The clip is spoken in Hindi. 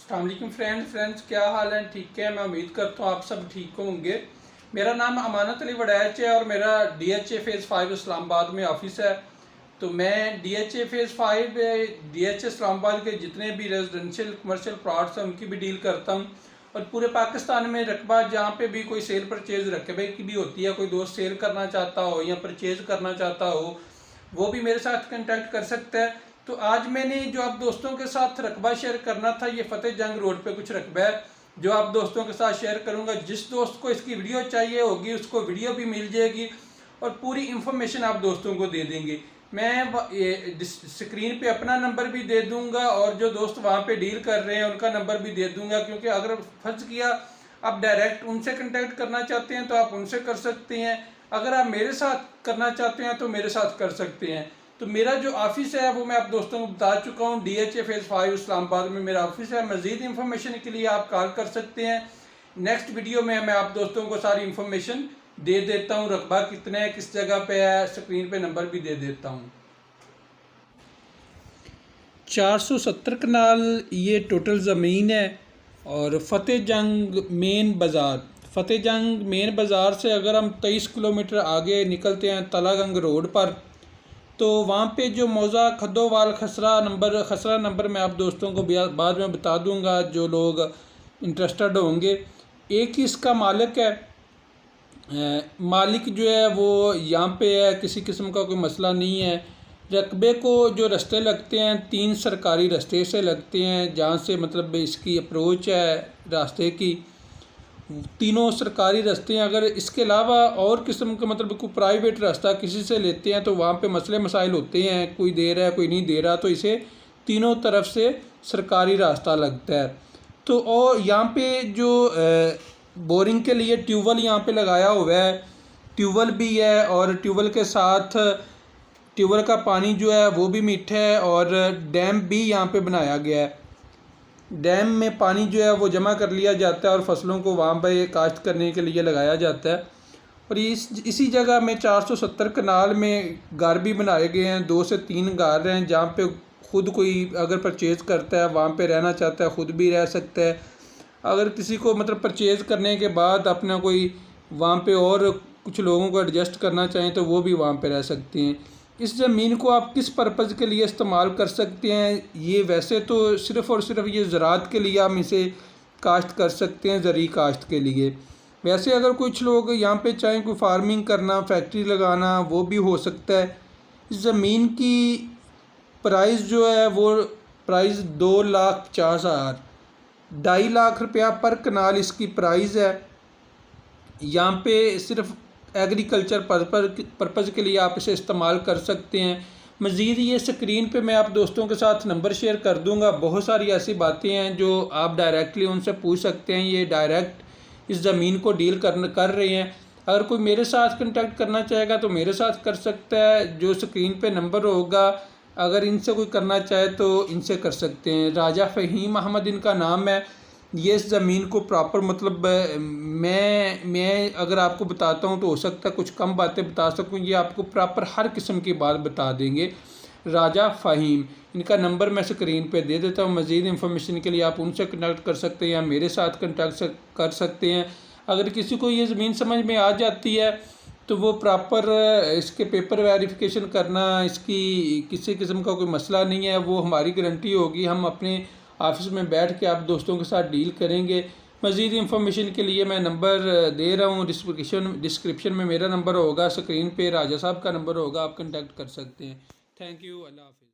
अस्सलाम वालेकुम फ्रेंड्स क्या हाल है? ठीक है, मैं उम्मीद करता हूँ आप सब ठीक होंगे। मेरा नाम अमानत अली वड़ैच है और मेरा DHA फेज़ 5 इस्लामाबाद में ऑफिस है। तो मैं DHA फेज़ 5 DHA इस्लामाबाद के जितने भी रेजिडेंशियल कमर्शियल प्लॉट्स हैं उनकी भी डील करता हूँ। और पूरे पाकिस्तान में रकबा जहाँ पे भी कोई सेल परचेज़ रकबे की भी होती है, कोई दोस्त सेल करना चाहता हो या परचेज़ करना चाहता हो, वो भी मेरे साथ कांटेक्ट कर सकता है। तो आज मैंने जो आप दोस्तों के साथ रकबा शेयर करना था, ये फतेह जंग रोड पे कुछ रकबा है जो आप दोस्तों के साथ शेयर करूंगा। जिस दोस्त को इसकी वीडियो चाहिए होगी उसको वीडियो भी मिल जाएगी और पूरी इंफॉर्मेशन आप दोस्तों को दे देंगे। मैं स्क्रीन पे अपना नंबर भी दे दूंगा और जो दोस्त वहाँ पे डील कर रहे हैं उनका नंबर भी दे दूंगा, क्योंकि अगर फर्ज किया आप डायरेक्ट उनसे कांटेक्ट करना चाहते हैं तो आप उनसे कर सकते हैं, अगर आप मेरे साथ करना चाहते हैं तो मेरे साथ कर सकते हैं। तो मेरा जो ऑफिस है वो मैं आप दोस्तों को बता चुका हूँ, DHA फेज़ 5 इस्लामाबाद में मेरा ऑफिस है। मज़ीद इंफॉर्मेशन के लिए आप कॉल कर सकते हैं। नेक्स्ट वीडियो में मैं आप दोस्तों को सारी इंफॉर्मेशन दे देता हूँ, रकबा कितने है, किस जगह पे है, स्क्रीन पे नंबर भी दे देता हूँ। 470 कनाल ये टोटल ज़मीन है और फतेह जंग मेन बाज़ार से अगर हम 23 किलोमीटर आगे निकलते हैं तलागंग रोड पर, तो वहाँ पे जो मौज़ा खद्दोवाल खसरा नंबर मैं आप दोस्तों को बाद में बता दूंगा जो लोग इंटरेस्टेड होंगे। एक ही इसका मालिक है, मालिक जो है वो यहाँ पे है, किसी किस्म का कोई मसला नहीं है। रकबे को जो रास्ते लगते हैं 3 सरकारी रास्ते से लगते हैं, जहाँ से मतलब इसकी अप्रोच है रास्ते की, तीनों सरकारी रास्ते हैं। अगर इसके अलावा और किस्म का मतलब कोई प्राइवेट रास्ता किसी से लेते हैं तो वहाँ पे मसले मसाइल होते हैं, कोई दे रहा है कोई नहीं दे रहा, तो इसे तीनों तरफ से सरकारी रास्ता लगता है। तो और यहाँ पे जो बोरिंग के लिए ट्यूबवेल यहाँ पे लगाया हुआ है, ट्यूबवेल भी है और ट्यूबवेल के साथ ट्यूबवेल का पानी जो है वो भी मीठा है और डैम भी यहाँ पे बनाया गया है। डैम में पानी जो है वो जमा कर लिया जाता है और फसलों को वहाँ पर काश्त करने के लिए लगाया जाता है। और इसी जगह में 470 कनाल में घर भी बनाए गए हैं, 2 से 3 घर हैं जहाँ पे ख़ुद कोई अगर परचेज़ करता है वहाँ पे रहना चाहता है ख़ुद भी रह सकता है। अगर किसी को मतलब परचेज़ करने के बाद अपना कोई वहाँ पे और कुछ लोगों को एडजस्ट करना चाहें तो वो भी वहाँ पे रह सकते हैं। इस ज़मीन को आप किस पर्पज़ के लिए इस्तेमाल कर सकते हैं, ये वैसे तो सिर्फ़ और सिर्फ ये ज़राअत के लिए हम इसे काश्त कर सकते हैं, ज़रूरी काश्त के लिए। वैसे अगर कुछ लोग यहाँ पे चाहें कोई फार्मिंग करना, फैक्ट्री लगाना, वो भी हो सकता है। इस ज़मीन की प्राइस जो है वो प्राइस 2,50,000 2.5 लाख रुपया पर कनाल इसकी प्राइस है। यहाँ पे सिर्फ एग्रीकल्चर पर्पज़ के लिए आप इसे इस्तेमाल कर सकते हैं। मज़ीद ये स्क्रीन पे मैं आप दोस्तों के साथ नंबर शेयर कर दूंगा। बहुत सारी ऐसी बातें हैं जो आप डायरेक्टली उनसे पूछ सकते हैं, ये डायरेक्ट इस ज़मीन को डील कर रहे हैं। अगर कोई मेरे साथ कांटेक्ट करना चाहेगा तो मेरे साथ कर सकता है, जो स्क्रीन पे नंबर होगा अगर इनसे कोई करना चाहे तो इनसे कर सकते हैं। राजा फ़हीम अहमद इनका नाम है। ये इस ज़मीन को प्रॉपर मतलब मैं अगर आपको बताता हूँ तो हो सकता है कुछ कम बातें बता सकूँ, ये आपको प्रॉपर हर किस्म की बात बता देंगे। राजा फ़हीम इनका नंबर मैं स्क्रीन पे दे देता हूँ। मज़ीद इंफॉर्मेशन के लिए आप उनसे कनेक्ट कर सकते हैं या मेरे साथ कनेक्ट कर सकते हैं। अगर किसी को ये ज़मीन समझ में आ जाती है तो वो प्रॉपर इसके पेपर वेरिफिकेशन करना, इसकी किसी किस्म का कोई मसला नहीं है, वो हमारी गारंटी होगी। हम अपने ऑफिस में बैठ के आप दोस्तों के साथ डील करेंगे। मज़ीद इंफॉर्मेशन के लिए मैं नंबर दे रहा हूँ, डिस्क्रिप्शन में मेरा नंबर होगा, स्क्रीन पे राजा साहब का नंबर होगा, आप कांटेक्ट कर सकते हैं। थैंक यू, अल्लाह हाफ़िज़।